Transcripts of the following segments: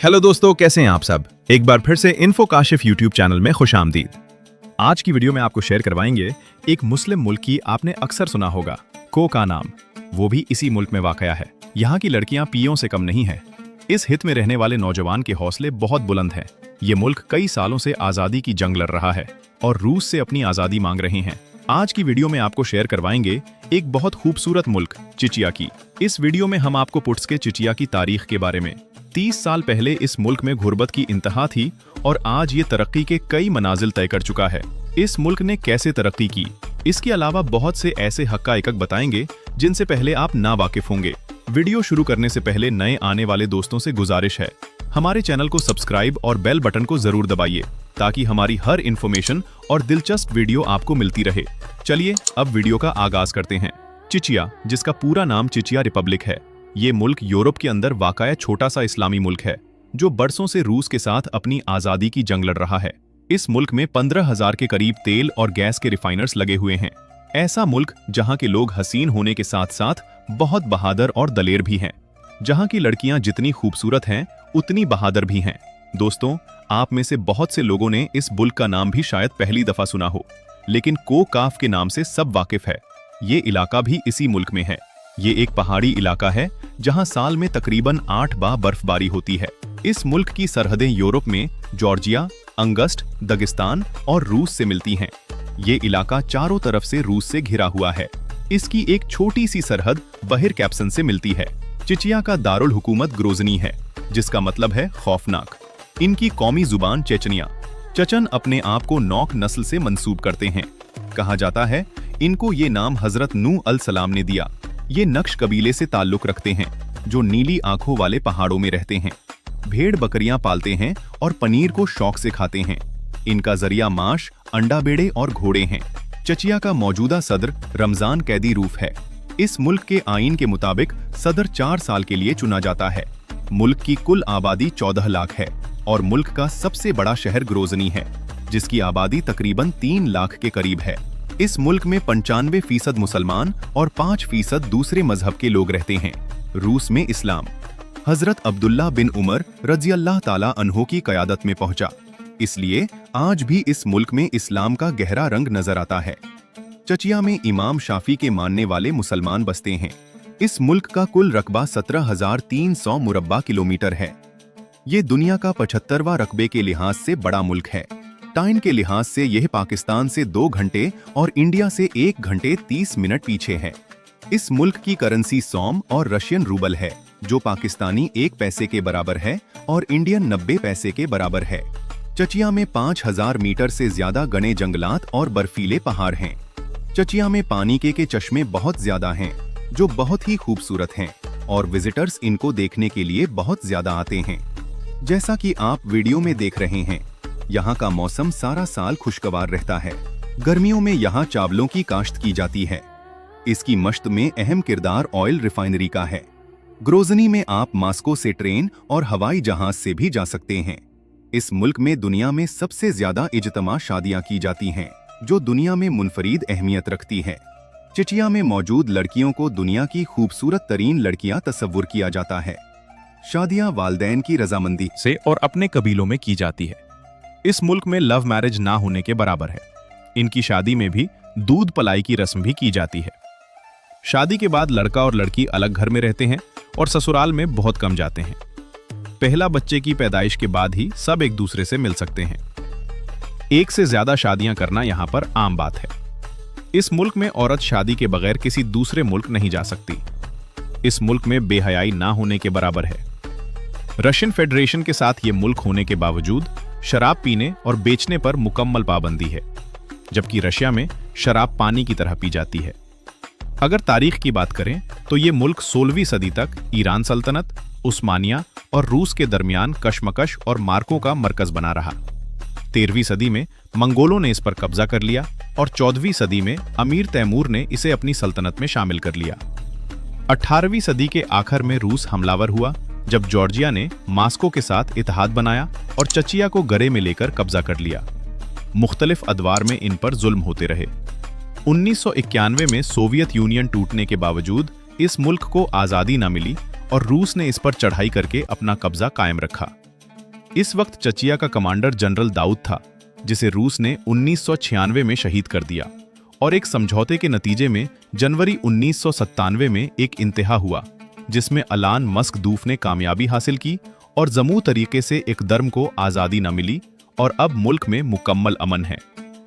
Hello दोस्तों, कैसे हैं आप सब। एक बार फिर से इन्फो काशिफ यूट्यूब चैनल में खुशामदीद। आज की वीडियो में आपको शेयर करवाएंगे एक मुस्लिम मुल्क की आपने अक्सर सुना होगा को का नाम, वो भी इसी मुल्क में वाकया है। यहाँ की लड़कियां पियों से कम नहीं है। इस हित में रहने वाले नौजवान के हौसले बहुत बुलंद हैं। ये मुल्क कई सालों से आज़ादी की जंग लड़ रहा है और रूस से अपनी आज़ादी मांग रहे हैं। आज की वीडियो में आपको शेयर करवाएंगे एक बहुत खूबसूरत मुल्क चिचिया की। इस वीडियो में हम आपको पुट्स के चिचिया की तारीख के बारे में, 30 साल पहले इस मुल्क में गुर्बत की इंतहा थी और आज ये तरक्की के कई मनाजिल तय कर चुका है। इस मुल्क ने कैसे तरक्की की, इसके अलावा बहुत से ऐसे हक्काइक बताएंगे जिनसे पहले आप ना वाकिफ होंगे। वीडियो शुरू करने से पहले नए आने वाले दोस्तों से गुजारिश है, हमारे चैनल को सब्सक्राइब और बेल बटन को जरूर दबाइए ताकि हमारी हर इन्फॉर्मेशन और दिलचस्प वीडियो आपको मिलती रहे। चलिए अब वीडियो का आगाज करते हैं। चिचिया, जिसका पूरा नाम चिचिया रिपब्लिक है, ये मुल्क यूरोप के अंदर वाक़या छोटा सा इस्लामी मुल्क है जो बरसों से रूस के साथ अपनी आज़ादी की जंग लड़ रहा है। इस मुल्क में 15,000 के करीब तेल और गैस के रिफाइनर्स लगे हुए हैं। ऐसा मुल्क जहां के लोग हसीन होने के साथ साथ बहुत बहादुर और दलेर भी हैं, जहां की लड़कियां जितनी खूबसूरत हैं उतनी बहादुर भी हैं। दोस्तों, आप में से बहुत से लोगों ने इस मुल्क का नाम भी शायद पहली दफा सुना हो, लेकिन को काफ के नाम से सब वाकिफ है। ये इलाका भी इसी मुल्क में है। ये एक पहाड़ी इलाका है जहां साल में तकरीबन 8 बार बर्फबारी होती है। इस मुल्क की सरहदें यूरोप में जॉर्जिया, अंगस्ट, दगिस्तान और रूस से मिलती हैं। ये इलाका चारों तरफ से रूस से घिरा हुआ है। इसकी एक छोटी सी सरहद बहिर कैप्सन से मिलती है। चिचिया का दारुल हुकूमत ग्रोजनी है, जिसका मतलब है खौफनाक। इनकी कौमी जुबान चेचनिया। चचन अपने आप को नौक नस्ल से मंसूब करते हैं। कहा जाता है इनको ये नाम हजरत नूह अल सलाम ने दिया। ये नक्श कबीले से ताल्लुक रखते हैं जो नीली आंखों वाले पहाड़ों में रहते हैं। भेड़ बकरियां पालते हैं और पनीर को शौक से खाते हैं। इनका जरिया माश, अंडा बेड़े और घोड़े हैं। चचिया का मौजूदा सदर रमजान कैदी रूफ है। इस मुल्क के आईन के मुताबिक सदर 4 साल के लिए चुना जाता है। मुल्क की कुल आबादी 14 लाख है और मुल्क का सबसे बड़ा शहर ग्रोजनी है, जिसकी आबादी तकरीबन 3 लाख के करीब है। इस मुल्क में 95% मुसलमान और 5% दूसरे मजहब के लोग रहते हैं। रूस में इस्लाम हजरत अब्दुल्ला बिन उमर रज़ियल्लाहु ताला अन्हो की क़यादत में पहुंचा, इसलिए आज भी इस मुल्क में इस्लाम का गहरा रंग नजर आता है। चचिया में इमाम शाफी के मानने वाले मुसलमान बसते हैं। इस मुल्क का कुल रकबा 17,300 मुरब्बा किलोमीटर है। ये दुनिया का 75वां रकबे के लिहाज से बड़ा मुल्क है। टाइम के लिहाज से यह पाकिस्तान से 2 घंटे और इंडिया से 1 घंटे 30 मिनट पीछे है। इस मुल्क की करेंसी सौम और रशियन रूबल है, जो पाकिस्तानी 1 पैसे के बराबर है और इंडियन 90 पैसे के बराबर है। चचिया में 5,000 मीटर से ज्यादा घने जंगलात और बर्फीले पहाड़ हैं। चचिया में पानी के चश्मे बहुत ज्यादा हैं, जो बहुत ही खूबसूरत हैं और विजिटर्स इनको देखने के लिए बहुत ज्यादा आते हैं। जैसा कि आप वीडियो में देख रहे हैं, यहाँ का मौसम सारा साल खुशगवार रहता है। गर्मियों में यहाँ चावलों की काश्त की जाती है। इसकी मश्त में अहम किरदार ऑयल रिफाइनरी का है। ग्रोजनी में आप मास्को से ट्रेन और हवाई जहाज से भी जा सकते हैं। इस मुल्क में दुनिया में सबसे ज्यादा इज्तिमा शादियां की जाती हैं, जो दुनिया में मुनफरीद अहमियत रखती है। चिचिया में मौजूद लड़कियों को दुनिया की खूबसूरत तरीन लड़कियां तस्वुर किया जाता है। शादियां वालदैन की रजामंदी से और अपने कबीलों में की जाती है। इस मुल्क में लव मैरिज ना होने के बराबर है। इनकी शादी में भी दूध पलाई की रस्म भी की जाती है। शादी के बाद लड़का और लड़की अलग घर में रहते हैं और ससुराल में बहुत कम जाते हैं। पहला बच्चे की पैदाइश के बाद ही सब एक दूसरे से मिल सकते हैं। एक से ज्यादा शादियां करना यहाँ पर आम बात है। इस मुल्क में औरत शादी के बगैर किसी दूसरे मुल्क नहीं जा सकती। इस मुल्क में बेहयाई ना होने के बराबर है। रशियन फेडरेशन के साथ ये मुल्क होने के बावजूद शराब पीने और बेचने पर मुकम्मल पाबंदी है, जबकि रशिया में शराब पानी की तरह पी जाती है। अगर तारीख की बात करें तो ये मुल्क 16वीं सदी तक ईरान सल्तनत, उस्मानिया और रूस के दरमियान कशमकश और मार्कों का मरकज बना रहा। 13वीं सदी में मंगोलों ने इस पर कब्जा कर लिया और 14वीं सदी में अमीर तैमूर ने इसे अपनी सल्तनत में शामिल कर लिया। 18वीं सदी के आखिर में रूस हमलावर हुआ, जब जॉर्जिया ने मास्को के साथ इत्तेहाद बनाया और चचिया को गरे में लेकर कब्जा कर लिया। मुख्तलिफ अदवार में इन पर जुल्म होते रहे। 1991 में सोवियत यूनियन टूटने के बावजूद इस मुल्क को आज़ादी न मिली और रूस ने इस पर चढ़ाई करके अपना कब्जा कायम रखा। इस वक्त चचिया का कमांडर जनरल दाऊद था, जिसे रूस ने 1996 में शहीद कर दिया, और एक समझौते के नतीजे में जनवरी 1997 में एक इंतहा हुआ, जिसमें अलान मस्कडूफ ने कामयाबी हासिल की और जमू तरीके से एक धर्म को आज़ादी न मिली और अब मुल्क में मुकम्मल अमन है।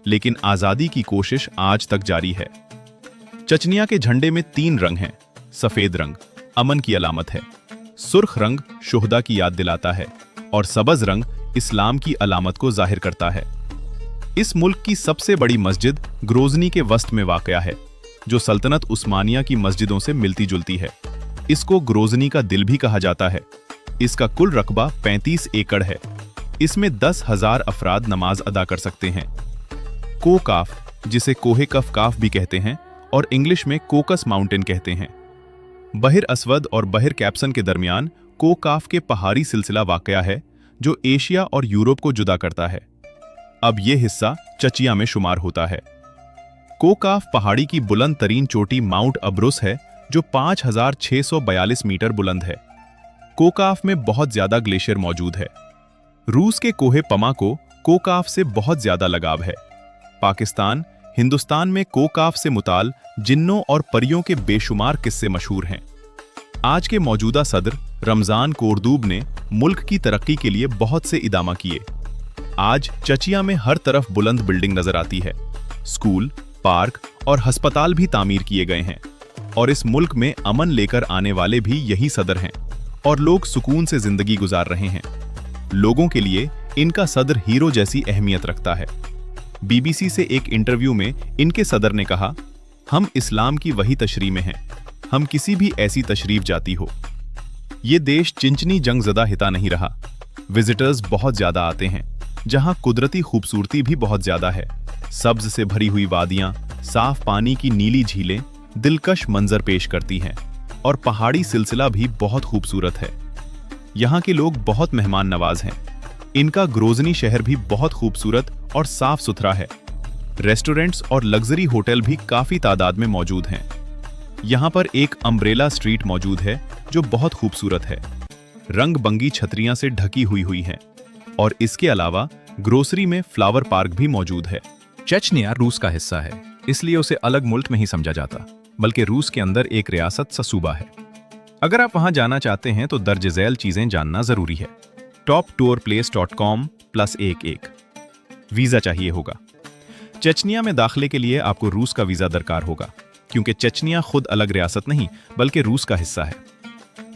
लेकिन आज़ादी की कोशिश आज तक जारी है। चचनिया के झंडे में 3 रंग हैं। सफेद रंग अमन की अलामत है, सुर्ख रंग शुहदा की याद दिलाता है और सबज रंग इस्लाम की अलामत को जाहिर करता है। इस मुल्क की सबसे बड़ी मस्जिद ग्रोजनी के वस्त में वाक़या है, जो सल्तनत उस्मानिया की मस्जिदों से मिलती जुलती है। इसको ग्रोजनी का दिल भी कहा जाता है। इसका कुल रकबा 35 एकड़ है। इसमें 10,000 अफराद नमाज अदा कर सकते हैं। कोकाफ, जिसे कोहे कफ काफ भी कहते हैं और इंग्लिश में कोकस माउंटेन कहते हैं, बहिर असवद और बहिर कैप्सन के दरमियान कोकाफ के पहाड़ी सिलसिला वाक़या है, जो एशिया और यूरोप को जुदा करता है। अब यह हिस्सा चचिया में शुमार होता है। कोकाफ पहाड़ी की बुलंद तरीन चोटी माउंट अब्रुस है, जो 5,642 मीटर बुलंद है। कोकाफ में बहुत ज्यादा ग्लेशियर मौजूद है। रूस के कोहे पमा को कोकाफ से बहुत ज्यादा लगाव है। पाकिस्तान, हिंदुस्तान में कोकाफ से मुताल जिन्नों और परियों के बेशुमार किस्से मशहूर हैं। आज के मौजूदा सदर रमजान कोरदूब ने मुल्क की तरक्की के लिए बहुत से इदामा किए। आज चचिया में हर तरफ बुलंद बिल्डिंग नजर आती है। स्कूल, पार्क और अस्पताल भी तामीर किए गए हैं और इस मुल्क में अमन लेकर आने वाले भी यही सदर हैं और लोग सुकून से जिंदगी गुजार रहे हैं। लोगों के लिए इनका सदर हीरो जैसी अहमियत रखता है। बीबीसी से एक इंटरव्यू में इनके सदर ने कहा, हम इस्लाम की वही तशरीह में हैं, हम किसी भी ऐसी तशरीफ जाती हो। ये देश चिंचनी जंगज़दा हिता नहीं रहा। विजिटर्स बहुत ज्यादा आते हैं, जहां कुदरती खूबसूरती भी बहुत ज्यादा है। सब्ज से भरी हुई वादियां, साफ पानी की नीली झीलें दिलकश मंजर पेश करती हैं और पहाड़ी सिलसिला भी बहुत खूबसूरत है। यहाँ के लोग बहुत मेहमान नवाज हैं। इनका ग्रोजनी शहर भी बहुत खूबसूरत और साफ सुथरा है। रेस्टोरेंट्स और लग्जरी होटल भी काफी तादाद में मौजूद हैं। यहाँ पर एक अम्ब्रेला स्ट्रीट मौजूद है, जो बहुत खूबसूरत है। रंग बंगी छतरियां से ढकी हुई हैं और इसके अलावा ग्रोसरी में फ्लावर पार्क भी मौजूद है। चेचनिया रूस का हिस्सा है, इसलिए उसे अलग मुल्क नहीं समझा जाता, बल्कि रूस के अंदर एक रियासत सा सूबा है। अगर आप वहां जाना चाहते हैं तो दर्ज झैल चीजें जानना जरूरी है। toptourplace.com+11 वीजा चाहिए होगा। चेचनिया में दाखिले के लिए आपको रूस का वीजा दरकार होगा, क्योंकि चेचनिया खुद अलग रियासत नहीं बल्कि रूस का हिस्सा है।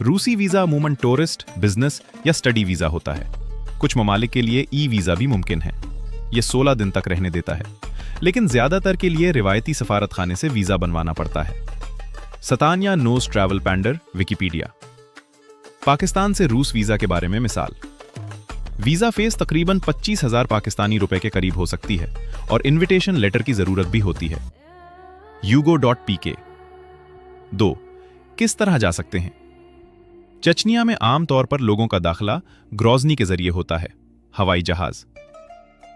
रूसी वीजा अमूमन टूरिस्ट, बिजनेस या स्टडी वीजा होता है। कुछ ममालिक के लिए ई वीजा भी मुमकिन है। यह 16 दिन तक रहने देता है, लेकिन ज्यादातर के लिए रिवायती सफारत खाने से वीजा बनवाना पड़ता है। सतानिया नोज ट्रैवल पैंडर, विकिपीडिया। पाकिस्तान से रूस वीजा के बारे में मिसाल। वीजा फीस तकरीबन 25,000 पाकिस्तानी रुपए के करीब हो सकती है और इनविटेशन लेटर की जरूरत भी होती है। yugo.pk। 2. किस तरह जा सकते हैं? चचनिया में आम तौर पर लोगों का दाखिला ग्रोजनी के जरिए होता है, हवाई जहाज।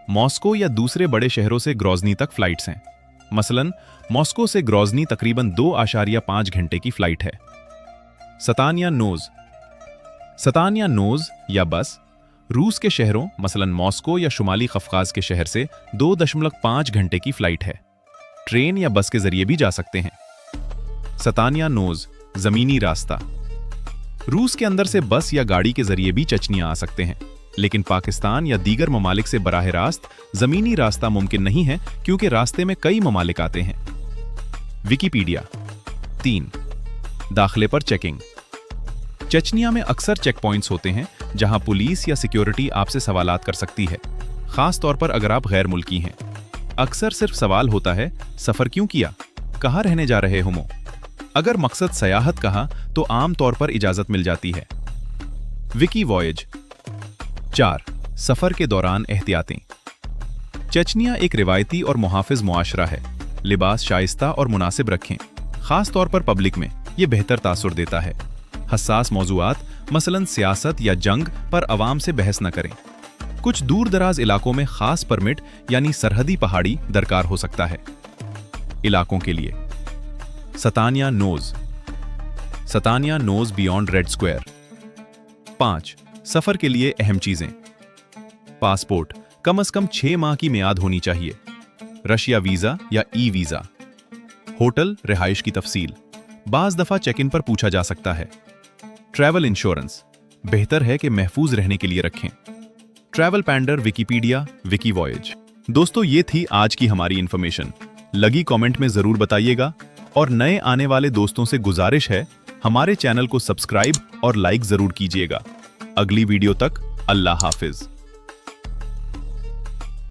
मॉस्को या दूसरे बड़े शहरों से ग्रोजनी तक फ्लाइट्स हैं। मसलन मॉस्को से ग्रोजनी तकरीबन 2.5 घंटे की फ्लाइट है। सतानिया नोज या बस रूस के शहरों मसलन मॉस्को या शुमाली कफकाज के शहर से 2.5 घंटे की फ्लाइट है। ट्रेन या बस के जरिए भी जा सकते हैं। सतानिया नोज जमीनी रास्ता। रूस के अंदर से बस या गाड़ी के जरिए भी चचनिया आ सकते हैं, लेकिन पाकिस्तान या दीगर ममालिक से बराह रास्त जमीनी रास्ता मुमकिन नहीं है, क्योंकि रास्ते में कई ममालिक आते हैं। विकिपीडिया। 3. दाखिले पर चेकिंग। चचनिया में अक्सर चेक पॉइंट्स होते हैं जहां पुलिस या सिक्योरिटी आपसे सवालात कर सकती है, खास तौर पर अगर आप गैर मुल्की हैं। अक्सर सिर्फ सवाल होता है, सफर क्यों किया, कहां रहने जा रहे हो। अगर मकसद सयाहत कहा तो आम तौर पर इजाजत मिल जाती है। विकी वॉयज। 4. सफर के दौरान एहतियातें। चचनिया एक रिवायती और मुहाफिज मुआशरा है। लिबास शाइस्ता और मुनासिब रखें, खास तौर पर पब्लिक में, यह बेहतर तासुर देता है। हसास मौजूआत मसलन सियासत या जंग पर अवाम से बहस न करें। कुछ दूर दराज इलाकों में खास परमिट यानी सरहदी पहाड़ी दरकार हो सकता है। इलाकों के लिए सतानिया नोज बियॉन्ड रेड स्क्वायर। 5. सफर के लिए अहम चीजें। पासपोर्ट कम से कम 6 माह की मियाद होनी चाहिए। रशिया वीजा या ई वीजा। होटल रिहाइश की तफसील बाज दफा चेक इन पर पूछा जा सकता है। ट्रैवल इंश्योरेंस बेहतर है कि महफूज रहने के लिए रखें। ट्रैवल पैंडर, विकिपीडिया, विकी वॉयज। दोस्तों, ये थी आज की हमारी इंफॉर्मेशन। लगी कमेंट में जरूर बताइएगा और नए आने वाले दोस्तों से गुजारिश है हमारे चैनल को सब्सक्राइब और लाइक जरूर कीजिएगा। अगली वीडियो तक अल्लाह हाफिज।